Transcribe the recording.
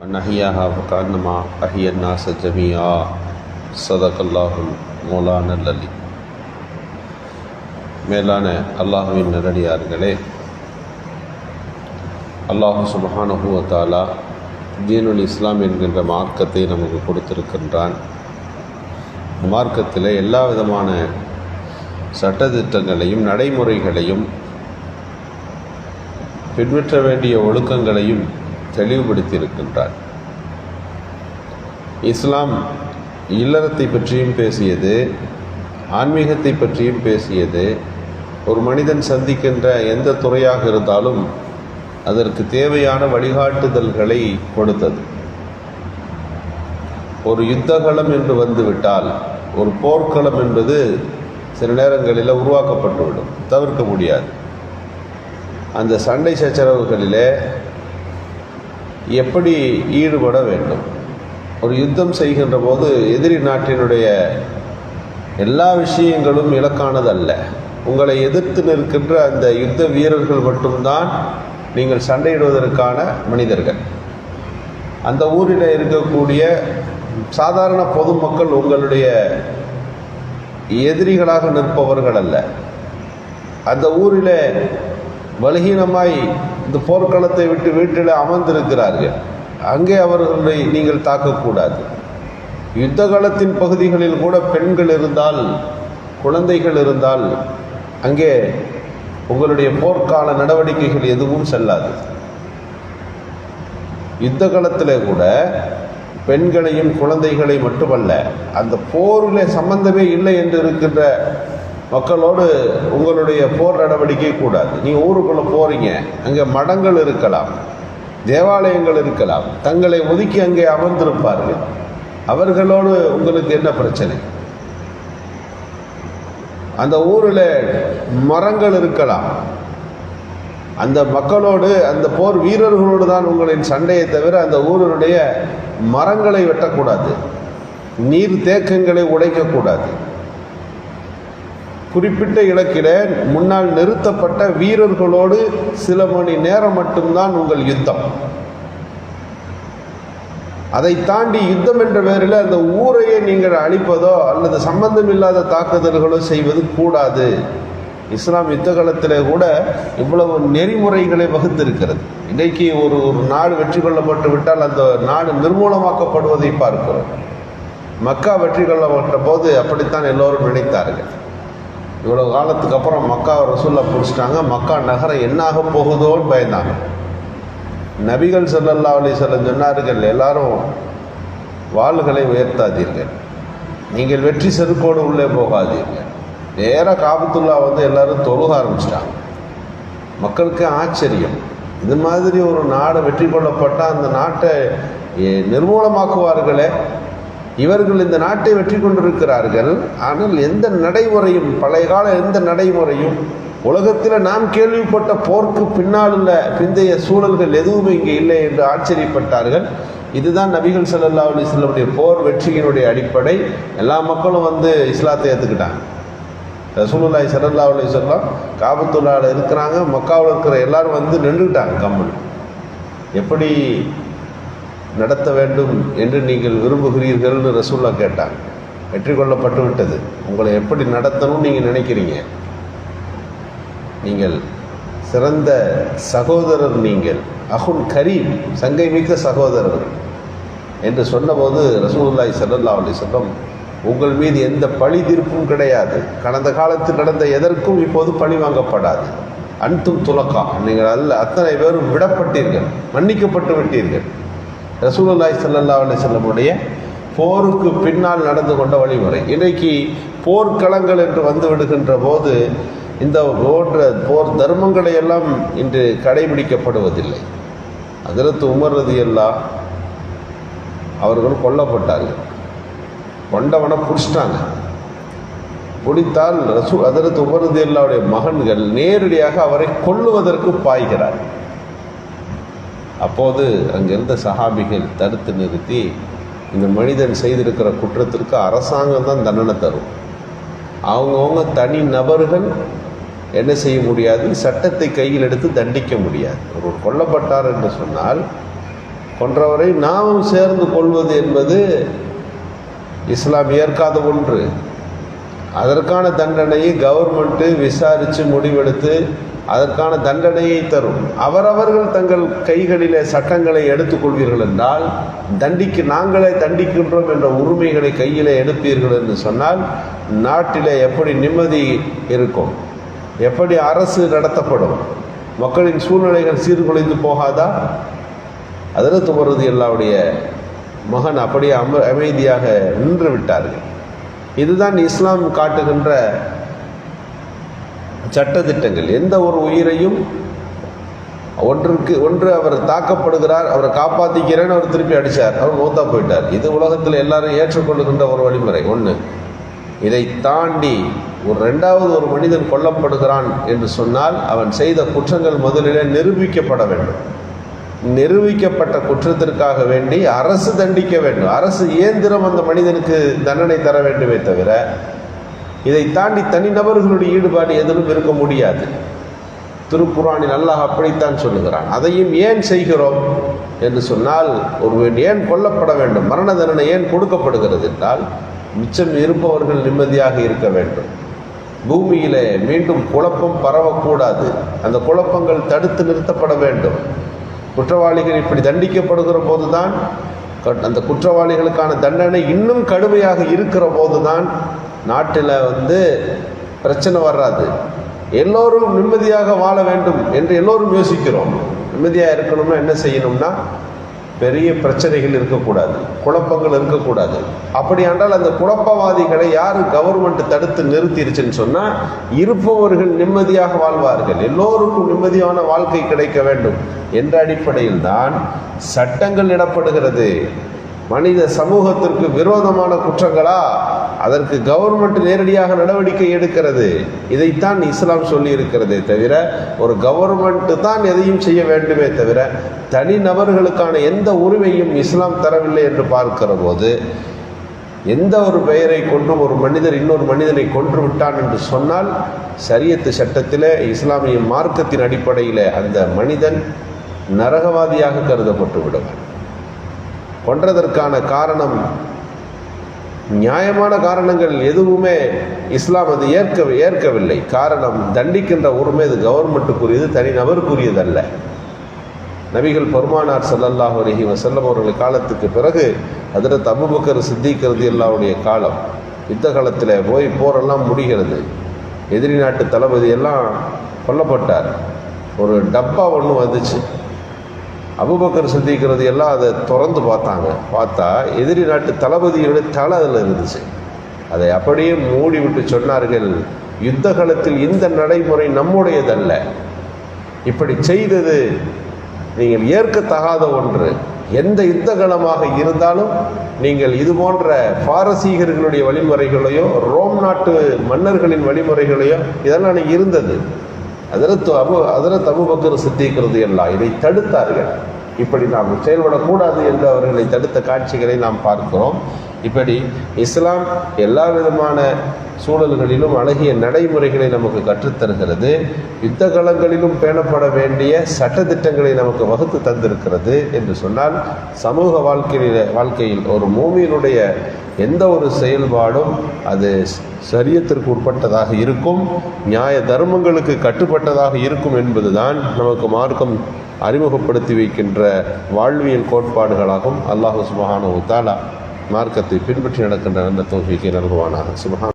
அன்னஹியாஹா ஃபகஅன்னமா அஹிய الناس ஜமீஆ ஸதகல்லாஹுல் மௌலானல் அலி. மேலான அல்லாஹ்வின் நல்லடியார்களே, அல்லாஹ் சுப்ஹானஹு வ தஆலா தீனுல் இஸ்லாம் என்கின்ற மார்க்கத்தை நமக்கு கொடுத்திருக்கின்றான். மார்க்கத்தில் எல்லா விதமான சட்டதிட்டங்களையும் நடைமுறைகளையும் பின்பற்ற வேண்டிய ஒழுக்கங்களையும் தெளிவுபடுத்தியிருக்கின்றார். இஸ்லாம் இல்லறத்தை பற்றியும் பேசியது, ஆன்மீகத்தை பற்றியும் பேசியது. ஒரு மனிதன் சந்திக்கின்ற எந்த துறையாக இருந்தாலும் அதற்கு தேவையான வழிகாட்டுதல்களை கொடுத்தது. ஒரு யுத்தகளம் என்று வந்துவிட்டால், ஒரு போர்க்களம் என்பது சில நேரங்களில் உருவாக்கப்பட்டுவிடும், தவிர்க்க முடியாது. அந்த சண்டை சச்சரவுகளிலே எப்படி ஈடுபட வேண்டும்? ஒரு யுத்தம் செய்கின்ற போது எதிரி நாட்டினுடைய எல்லா விஷயங்களும் இலக்கானதல்ல. உங்களை எதிர்த்து நிற்கின்ற அந்த யுத்த வீரர்கள் மட்டும்தான் நீங்கள் சண்டையிடுவதற்கான மனிதர்கள். அந்த ஊரில் இருக்கக்கூடிய சாதாரண பொதுமக்கள் உங்களுடைய எதிரிகளாக நிற்பவர்கள் அல்ல. அந்த ஊரில் பலகீனமாய் இந்த போர்க்களத்தை விட்டு வீட்டில் அமர்ந்திருக்கிறார்கள். அங்கே அவர்களை நீங்கள் தாக்கக்கூடாது. யுத்த காலத்தின் பகுதிகளில் கூட பெண்கள் இருந்தால், குழந்தைகள் இருந்தால், அங்கே உங்களுடைய போர்க்கால நடவடிக்கைகள் எதுவும் செல்லாது. யுத்த காலத்தில் கூட பெண்களையும் குழந்தைகளை மட்டுமல்ல, அந்த போரில் சம்பந்தமே இல்லை என்று இருக்கின்ற மக்களோடு உங்களுடைய போர் நடவடிக்கை கூடாது. நீங்கள் ஊருக்குள்ளே போகிறீங்க, அங்கே மடங்கள் இருக்கலாம், தேவாலயங்கள் இருக்கலாம், தங்களை ஒதுக்கி அங்கே அமர்ந்திருப்பார்கள். அவர்களோடு உங்களுக்கு என்ன பிரச்சனை? அந்த ஊரில் மரங்கள் இருக்கலாம், அந்த மக்களோடு, அந்த போர் வீரர்களோடு தான் உங்களின் சண்டையை தவிர அந்த ஊரினுடைய மரங்களை வெட்டக்கூடாது, நீர் தேக்கங்களை உடைக்கக்கூடாது. குறிப்பிட்ட இலக்கில முன்னால் நிறுத்தப்பட்ட வீரர்களோடு சில மணி நேரம் மட்டும்தான் உங்கள் யுத்தம். அதை தாண்டி யுத்தம் என்ற பெயரில் அந்த ஊரையே நீங்கள் அழிப்பதோ அல்லது சம்பந்தம் இல்லாத தாக்குதல்களோ செய்வது கூடாது. இஸ்லாம் யுத்த காலத்திலே கூட இவ்வளவு நெறிமுறைகளை வகுத்திருக்கிறது. இன்றைக்கு ஒரு நாடு வெற்றி கொள்ளப்பட்டு விட்டால் அந்த நாடு நிர்மூலமாக்கப்படுவதை பார்க்கிறோம். மக்கா வெற்றி கொள்ளப்பட்ட போது அப்படித்தான் எல்லோரும் நினைத்தார்கள். இவ்வளவு காலத்துக்கு அப்புறம் மக்கா ரசூல்லா பிடிச்சிட்டாங்க, மக்கா நகரம் என்னாக போகுதோன்னு பயந்தாங்க. நபிகள் ஸல்லல்லாஹு அலைஹி வஸல்லம் சொன்னார்கள், எல்லாரும் வாள்களை உயர்த்தாதீர்கள், நீங்கள் வெற்றி செருக்கோடு உள்ளே போகாதீர்கள். நேராக காபத்துல்லா எல்லாரும் தொழுக ஆரம்பிச்சிட்டாங்க. மக்களுக்கு ஆச்சரியம், இது மாதிரி ஒரு நாடு வெற்றி கொள்ளப்பட்டால் அந்த நாட்டை நிர்மூலமாக்குவார்களே, இவர்கள் இந்த நாட்டை வெற்றி கொண்டிருக்கிறார்கள். ஆனால் எந்த நடைமுறையும், பழைய கால எந்த நடைமுறையும், உலகத்தில் நாம் கேள்விப்பட்ட போருக்கு பின்னால் உள்ள பிந்தைய சூழல்கள் எதுவுமே இங்கே இல்லை என்று ஆச்சரியப்பட்டார்கள். இதுதான் நபிகள் ஸல்லல்லாஹு அலைஹி வஸல்லம் போர் வெற்றியினுடைய அடிப்படை. எல்லா மக்களும் இஸ்லாத்தை ஏற்றுக்கிட்டாங்க. ரசூலுல்லாஹி ஸல்லல்லாஹு அலைஹி வஸல்லம் காபத்துல்லாஹ்ல இருக்கிறாங்க, மக்காவில் இருக்கிற எல்லாரும் நின்றுட்டாங்க கம்மல். எப்படி நடத்த வேண்டும் என்று நீங்கள் விரும்புகிறீர்கள்னு ரசூல்லா கேட்டாங்க. வெற்றி கொள்ளப்பட்டு விட்டது, உங்களை எப்படி நடத்தணும்னு நீங்கள் நினைக்கிறீங்க? நீங்கள் சிறந்த சகோதரர், நீங்கள் அஹுன் கரீம், சங்கை மிக்க சகோதரர் என்று சொன்னபோது ரசூலுல்லாஹி ஸல்லல்லாஹு அலைஹி வஸல்லம், உங்கள் மீது எந்த பழி தீர்ப்பும் கிடையாது, கடந்த காலத்தில் நடந்த எதற்கும் இப்போது பழி வாங்கப்படாது. அன்தும் துலக்கா, நீங்கள் அத்தனை பேரும் விடப்பட்டீர்கள், மன்னிக்கப்பட்டு விட்டீர்கள். ரசூலுல்லாஹி ஸல்லல்லாஹு அலைஹி வஸல்லமுடைய போருக்கு பின்னால் நடந்து கொண்ட வழிமுறை. இன்றைக்கு போர்க்களங்கள் என்று வந்து விடுகின்ற போது இந்த போன்ற போர் தர்மங்களை எல்லாம் இன்று கடைபிடிக்கப்படுவதில்லை. ஹஜ்ரத் உமர் ரலியல்லாஹு அவர்கள் கொல்லப்பட்டார்கள். கொண்டவனை பிடிச்சிட்டாங்க. பிடித்தால் ஹஜ்ரத் உமர் ரலியல்லாஹுடைய மகன்கள் நேரடியாக அவரை கொல்லுவதற்கு பாய்கிறார். அப்போது அங்கிருந்த சஹாபிகள் தடுத்து நிறுத்தி, இந்த மனிதன் செய்திருக்கிற குற்றத்திற்கு அரசாங்கம் தான் தண்டனை தரும், அவங்கவுங்க தனி நபர்கள் என்ன செய்ய முடியாது, சட்டத்தை கையில் எடுத்து தண்டிக்க முடியாது. ஒருவர் கொல்லப்பட்டார் என்று சொன்னால் கொன்றவரை நாமும் சேர்ந்து கொள்வது என்பது இஸ்லாம் ஏற்காத ஒன்று. அதற்கான தண்டனையை கவர்மெண்ட்டு விசாரித்து முடிவெடுத்து அதற்கான தண்டனையை தரும். அவரவர்கள் தங்கள் கைகளிலே சட்டங்களை எடுத்துக்கொள்வீர்கள் என்றால், நாங்களே தண்டிக்கின்றோம் என்ற உரிமைகளை கையிலே எடுப்பீர்கள் என்று சொன்னால் நாட்டிலே எப்படி நிம்மதி இருக்கும்? எப்படி அரசு நடத்தப்படும்? மக்களின் சூழ்நிலைகள் சீர்குலைந்து போகாதா? ஹஜ்ரத் உமர் ரலியல்லாஹுடைய மகன் அப்படியே அமைதியாக நின்று விட்டார்கள். இதுதான் இஸ்லாம் காட்டுகின்ற சட்டத்திட்டங்கள். எந்த ஒரு உயிரையும் ஒன்று அவர் தாக்கப்படுகிறார், அவரை காப்பாற்றிக்கிறேன்னு அவர் திருப்பி அடித்தார், அவர் மூத்தா போயிட்டார். இது உலகத்தில் எல்லாரும் ஏற்றுக்கொள்ளுகின்ற ஒரு வழிமுறை. ஒன்று. இதை தாண்டி ரெண்டாவது ஒரு மனிதன் கொல்லப்படுகிறான் என்று சொன்னால் அவன் செய்த குற்றங்கள் முதலிலே நிரூபிக்கப்பட வேண்டும். நிரூபிக்கப்பட்ட குற்றத்திற்காக வேண்டி அரசு தண்டிக்க வேண்டும். அரசு இயந்திரம் அந்த மனிதனுக்கு தண்டனை தர வேண்டுமே தவிர இதை தாண்டி தனிநபர்களுடைய ஈடுபாடு எதிலும் இருக்க முடியாது. திருக்குர்ஆனில் அல்லாஹ் அப்படித்தான் சொல்லுகிறான். அதையும் ஏன் செய்கிறோம் என்று சொன்னால், ஒருவன் ஏன் கொல்லப்பட வேண்டும், மரண தண்டனை ஏன் கொடுக்கப்படுகிறது என்றால், மிச்சம் இருப்பவர்கள் நிம்மதியாக இருக்க வேண்டும். பூமியிலே மீண்டும் குழப்பம் பரவக்கூடாது. அந்த குழப்பங்கள் தடுத்து நிறுத்தப்பட வேண்டும். குற்றவாளிகள் இப்படி தண்டிக்கப்படுகிற போதுதான், அந்த குற்றவாளிகளுக்கான தண்டனை இன்னும் கடுமையாக இருக்கிற போதுதான் நாட்டில் பிரச்சனை வராது. எல்லோரும் நிம்மதியாக வாழ வேண்டும் என்று எல்லோரும் யோசிக்கிறோம். நிம்மதியாக இருக்கணும்னா என்ன செய்யணும்னா, பெரிய பிரச்சனைகள் இருக்கக்கூடாது, குழப்பங்கள் இருக்கக்கூடாது. அப்படியானால் அந்த குழப்பவாதிகளை யார் கவர்மெண்ட் தடுத்து நிறுத்திருச்சுன்னு சொன்னால், இருப்பவர்கள் நிம்மதியாக வாழ்வார்கள், எல்லோருக்கும் நிம்மதியான வாழ்க்கை கிடைக்க வேண்டும் என்ற அடிப்படையில் தான் சட்டங்கள் இடப்படுகிறது. மனித சமூகத்திற்கு விரோதமான குற்றங்களா, அதற்கு கவர்மெண்ட் நேரடியாக நடவடிக்கை எடுக்கிறது. இதைத்தான் இஸ்லாம் சொல்லி இருக்கிறதே தவிர, ஒரு கவர்மெண்ட் தான் எதையும் செய்ய வேண்டுமே தவிர தனிநபர்களுக்கான எந்த உரிமையும் இஸ்லாம் தரவில்லை என்று பார்க்கிற போது, எந்த ஒரு பெயரை கொண்டு ஒரு மனிதர் இன்னொரு மனிதனை கொன்று விட்டான் என்று சொன்னால், ஷரியத்து சட்டத்தில் இஸ்லாமிய மார்க்கத்தின் அடிப்படையில் அந்த மனிதன் நரகவாதியாக கருதப்பட்டு விடுவார். கொன்றதற்கான காரணம், நியாயமான காரணங்கள் எதுவுமே இஸ்லாம் அது ஏற்கவில்லை. காரணம், தண்டிக்கின்ற உரிமை அது கவர்மெண்ட்டுக்குரியது, தனிநபருக்குரியதல்ல. நபிகள் பெருமானார் ஸல்லல்லாஹு அலைஹி வஸல்லம் அவர்கள் காலத்துக்கு பிறகு ஹஜ்ரத் அபூபக்கர் சித்திக் ரலியல்லாஹுடைய காலம், யுத்த காலத்தில் போரெல்லாம் முடிகிறது. எதிரி நாட்டு தளபதி எல்லாம் கொல்லப்பட்டார். ஒரு டப்பா ஒன்று வந்துச்சு. அபூபக்கர் சித்திக் எல்லாம் அதை திறந்து பார்த்தா எதிரி நாட்டு தளபதியோட தலை அதில் இருந்துச்சு. அதை அப்படியே மூடி விட்டு சொன்னார்கள், யுத்த காலத்தில் இந்த நடைமுறை நம்முடையதல்ல, இப்படி செய்தது நீங்கள் ஏற்கத்தகாத ஒன்று. எந்த யுத்த காலமாக இருந்தாலும் நீங்கள் இது போன்ற பாரசீகர்களுடைய வழிமுறைகளையோ ரோம் நாட்டு மன்னர்களின் வழிமுறைகளையோ இதெல்லாம் இருந்தது. ஹஜ்ரத் அபூபக்கர் சித்திக் ரலியல்லாஹு இதை தடுத்தார்கள். இப்படி நாம் செயல்படக்கூடாது என்று அவர்களை தடுத்த காட்சிகளை நாம் பார்க்கிறோம். இப்படி இஸ்லாம் எல்லா விதமான சூழல்களிலும் அழகிய நடைமுறைகளை நமக்கு கற்றுத்தருகிறது. யுத்த களங்களிலும் பேணப்பட வேண்டிய சட்டத்திட்டங்களை நமக்கு வகுத்து தந்திருக்கிறது என்று சொன்னால், சமூக வாழ்க்கையில் ஒரு மூமியினுடைய எந்த ஒரு செயல்பாடும் அது ஷரியத்திற்கு உட்பட்டதாக இருக்கும், நியாய தர்மங்களுக்கு கட்டுப்பட்டதாக இருக்கும் என்பதுதான் நமக்கு மார்க்கம் அறிமுகப்படுத்தி வைக்கின்ற வாழ்வியல் கோட்பாடுகளாகும். அல்லாஹ் சுப்ஹானஹு வ தஆலா மார்க்கத்தை பின்பற்றி நடக்கின்ற நல்ல தௌஃபீக்கை நல்குவானாக. சுப்ஹான்